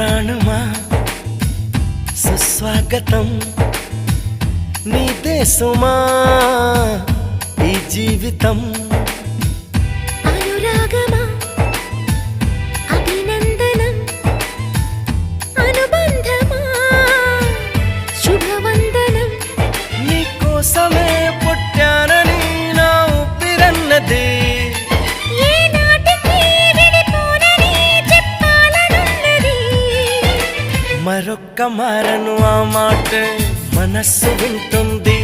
ప్రాణమా సుస్వాగతం నీదే సుమా ఈ జీవితం అనురాగమా అభినందనం అనుబంధమా శుభవందనం నీకోసమే పుట్టానని నా ఊపిరన్నది మరొక్క మారను ఆ మాట మనస్సు వింటుంది